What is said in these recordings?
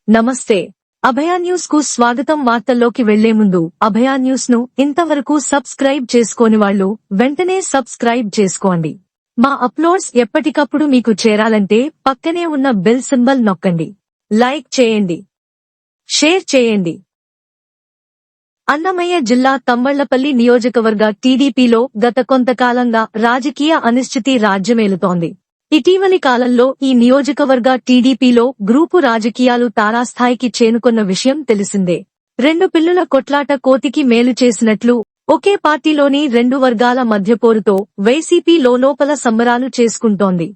నమస్తే. అభయ న్యూస్ కు స్వాగతం. వార్తల్లోకి వెళ్లే ముందు అభయ న్యూస్ ను ఇంతవరకు సబ్స్క్రైబ్ చేసుకోని వాళ్ళు వెంటనే సబ్స్క్రైబ్ చేసుకోండి. మా అప్లోడ్స్ ఎప్పటికప్పుడు మీకు చేరాలంటే పక్కనే ఉన్న బెల్ సింబల్ నొక్కండి. లైక్ చేయండి, షేర్ చేయండి. అన్నమయ్య జిల్లా తమ్మళ్లపల్లి నియోజకవర్గ టీడీపీలో గత కొంతకాలంగా రాజకీయ అనిశ్చితి రాజ్యమేలుతోంది. ఇటీవలి కాలంలో ఈ నియోజకవర్గ టీడీపీలో గ్రూపు రాజకీయాలు తారాస్థాయికి చేరుకున్న విషయం తెలిసిందే. రెండు పిల్లుల కొట్లాట కోతికి మేలు చేసినట్లు ఒకే పార్టీలోని రెండు వర్గాల మధ్య పోరుతో వైసీపీ లోలోపల సంబరాలు చేసుకుంటోంది.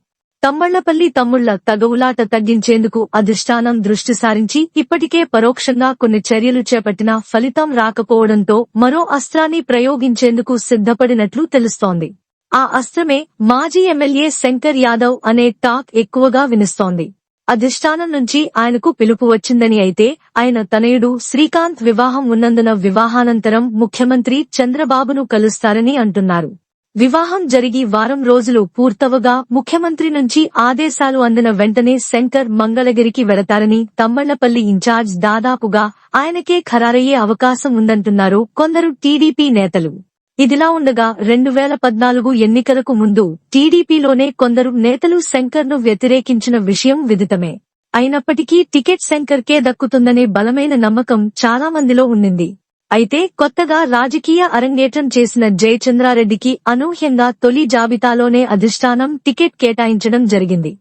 తమ్మళ్లపల్లి తమ్ముళ్ల తగవులాట తగ్గించేందుకు అధిష్టానం దృష్టి సారించి ఇప్పటికే పరోక్షంగా కొన్ని చర్యలు చేపట్టినా ఫలితం రాకపోవడంతో మరో అస్త్రాన్ని ప్రయోగించేందుకు సిద్ధపడినట్లు తెలుస్తోంది. ఆ అస్త్రమే మాజీ ఎమ్మెల్యే శంకర్ యాదవ్ అనే టాక్ ఎక్కువగా వినిస్తోంది. అధిష్టానం నుంచి ఆయనకు పిలుపు వచ్చిందని, అయితే ఆయన తనయుడు శ్రీకాంత్ వివాహం ఉన్నందున వివాహానంతరం ముఖ్యమంత్రి చంద్రబాబును కలుస్తారని అంటున్నారు. వివాహం జరిగి వారం రోజులు పూర్తవగా ముఖ్యమంత్రి నుంచి ఆదేశాలు అందిన వెంటనే శంకర్ మంగళగిరికి వెళతారని తమ్మళ్లపల్లి ఇన్ఛార్జ్ దాదాపుగా ఆయనకే ఖరారయ్యే అవకాశం ఉందంటున్నారు కొందరు టీడీపీ నేతలు. ఇదిలా ఉండగా 2014 ఎన్నికలకు ముందు టీడీపీలోనే కొందరు నేతలు శంకర్ను వ్యతిరేకించిన విషయం విదితమే. అయినప్పటికీ టికెట్ శంకర్కే దక్కుతుందనే బలమైన నమ్మకం చాలా మందిలో ఉండింది. అయితే కొత్తగా రాజకీయ అరంగేట్రం చేసిన జయచంద్రారెడ్డికి అనూహ్యంగా తొలి జాబితాలోనే అధిష్టానం టికెట్ కేటాయించడం జరిగింది.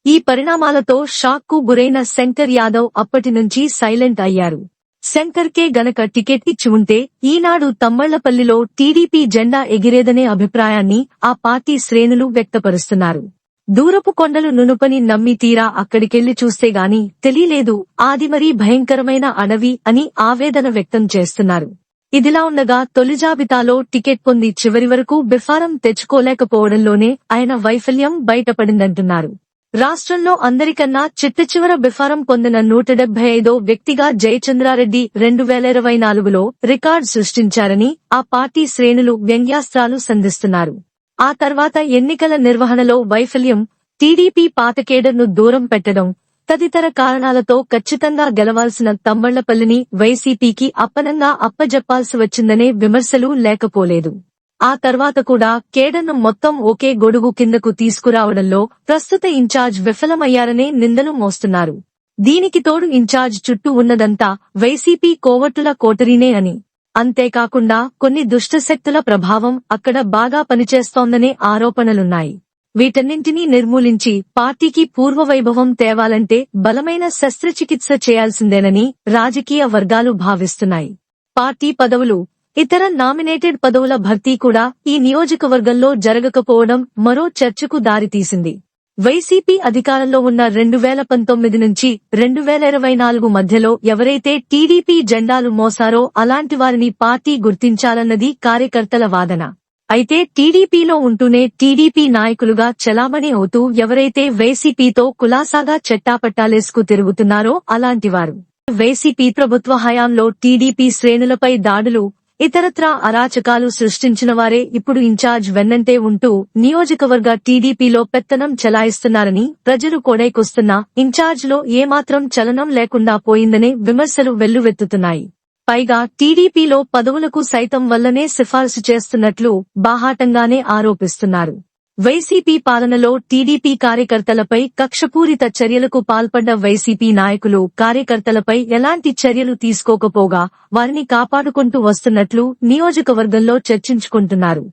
ఈ పరిణామాలతో షాక్ కు గురైన శంకర్ యాదవ్ అప్పటి నుంచి సైలెంట్ అయ్యారు. శంకర్కే గనక టికెట్ ఇచ్చి ఉంటే ఈనాడు తమ్మళ్లపల్లిలో టీడీపీ జెండా ఎగిరేదనే అభిప్రాయాన్ని ఆ పార్టీ శ్రేణులు వ్యక్తపరుస్తున్నారు. దూరపు కొండలు నునుపని నమ్మి తీరా అక్కడికెళ్లి చూస్తేగాని తెలియలేదు ఆది మరీ భయంకరమైన అడవి అని ఆవేదన వ్యక్తం చేస్తున్నారు. ఇదిలా ఉండగా తొలి జాబితాలో టికెట్ పొంది చివరి వరకు బిఫారం తెచ్చుకోలేకపోవడంలోనే ఆయన వైఫల్యం బయటపడిందంటున్నారు. రాష్ట్రంలో అందరికన్నా చిట్టచివర బిఫారం పొందిన 175వ వ్యక్తిగా జయచంద్రారెడ్డి 2024లో రికార్డు సృష్టించారని ఆ పార్టీ శ్రేణులు వ్యంగ్యాస్త్రాలు సంధిస్తున్నారు. ఆ తర్వాత ఎన్నికల నిర్వహణలో వైఫల్యం, టీడీపీ పాత కేడర్ను దూరం పెట్టడం తదితర కారణాలతో ఖచ్చితంగా గెలవాల్సిన తమ్మళ్లపల్లిని వైసీపీకి అప్పనంగా అప్పజెప్పాల్సి వచ్చిందనే విమర్శలు లేకపోలేదు. ఆ తర్వాత కూడా కేడర్ను మొత్తం ఒకే గొడుగు కిందకు తీసుకురావడంలో ప్రస్తుత ఇన్ఛార్జ్ విఫలమయ్యారనే నిందలు మోస్తున్నారు. దీనికి తోడు ఇన్ఛార్జ్ చుట్టూ ఉన్నదంతా వైసీపీ కోవట్టుల కోటరీనే అని, అంతేకాకుండా కొన్ని దుష్టశక్తుల ప్రభావం అక్కడ బాగా పనిచేస్తోందనే ఆరోపణలున్నాయి. వీటన్నింటినీ నిర్మూలించి పార్టీకి పూర్వవైభవం తేవాలంటే బలమైన శస్త్రచికిత్స చేయాల్సిందేనని రాజకీయ వర్గాలు భావిస్తున్నాయి. పార్టీ పదవులు, ఇతర నామినేటెడ్ పదవుల భర్తీ కూడా ఈ నియోజకవర్గంలో జరగకపోవడం మరో చర్చకు దారితీసింది. వైసీపీ అధికారంలో ఉన్న 2019 నుంచి 2024 మధ్యలో ఎవరైతే టీడీపీ జెండాలు మోసారో అలాంటి వారిని పార్టీ గుర్తించాలన్నది కార్యకర్తల వాదన. అయితే టీడీపీలో ఉంటూనే టీడీపీ నాయకులుగా చెలామణి అవుతూ ఎవరైతే వైసీపీతో కులాసాగా చెట్టాపట్టాలేసుకు తిరుగుతున్నారో అలాంటివారు వైసీపీ ప్రభుత్వ హయాంలో టీడీపీ శ్రేణులపై దాడులు, ఇతరత్రా అరాచకాలు సృష్టించిన వారే ఇప్పుడు ఇన్ఛార్జ్ వెన్నంటే ఉంటూ నియోజకవర్గ టీడీపీలో పెత్తనం చెలాయిస్తున్నారని ప్రజలు కోడైకొస్తున్నా ఇన్ఛార్జ్లో ఏమాత్రం చలనం లేకుండా పోయిందనే విమర్శలు వెల్లువెత్తుతున్నాయి. పైగా టీడీపీలో పదవులకు సైతం వల్లనే సిఫార్సు చేస్తున్నట్లు బాహాటంగానే ఆరోపిస్తున్నారు. వైసీపీ పాలనలో టీడీపీ కార్యకర్తలపై కక్షపూరిత చర్యలకు పాల్పడ్డ వైసీపీ నాయకులు కార్యకర్తలపై ఎలాంటి చర్యలు తీసుకోకపోగా వారిని కాపాడుకుంటూ వస్తున్నట్లు నియోజకవర్గంలో చర్చించుకుంటున్నారు.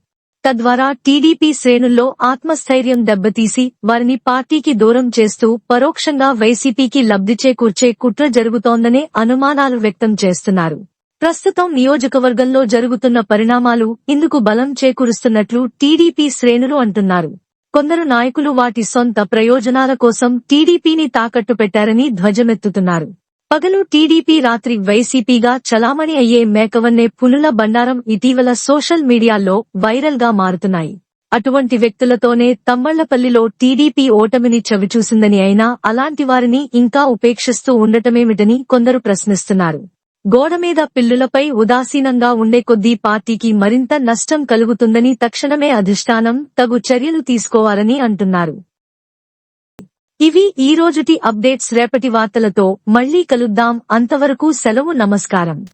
తద్వారా టీడీపీ శ్రేణుల్లో ఆత్మస్థైర్యం దెబ్బతీసి వారిని పార్టీకి దూరం చేస్తూ పరోక్షంగా వైసీపీకి లబ్ధి చేకూర్చే కుట్ర జరుగుతోందనే అనుమానాలు వ్యక్తం చేస్తున్నారు. ప్రస్తుతం నియోజకవర్గంలో జరుగుతున్న పరిణామాలు ఇందుకు బలం చేకూరుస్తున్నట్లు టీడీపీ శ్రేణులు అంటున్నారు. కొందరు నాయకులు వాటి సొంత ప్రయోజనాల కోసం టీడీపీని తాకట్టు పెట్టారని ధ్వజమెత్తుతున్నారు. పగలు టీడీపీ, రాత్రి వైసీపీగా చలామణి అయ్యే మేకవన్నే పులుల బండారం ఇటీవల సోషల్ మీడియాలో వైరల్ గా మారుతున్నాయి. అటువంటి వ్యక్తులతోనే తమ్మళ్లపల్లిలో టీడీపీ ఓటమిని చవిచూసిందని, అయినా అలాంటి వారిని ఇంకా ఉపేక్షిస్తూ ఉండటమేమిటని కొందరు ప్రశ్నిస్తున్నారు. గోడమీద పిల్లులపై ఉదాసీనంగా ఉండే కొద్దీ పార్టీకి మరింత నష్టం కలుగుతుందని తక్షణమే అధిష్టానం తగు చర్యలు తీసుకోవాలని అంటున్నారు. ఇవి ఈ రోజుటి అప్డేట్స్. రేపటి వార్తలతో మళ్ళీ కలుద్దాం. అంతవరకు సెలవు. నమస్కారం.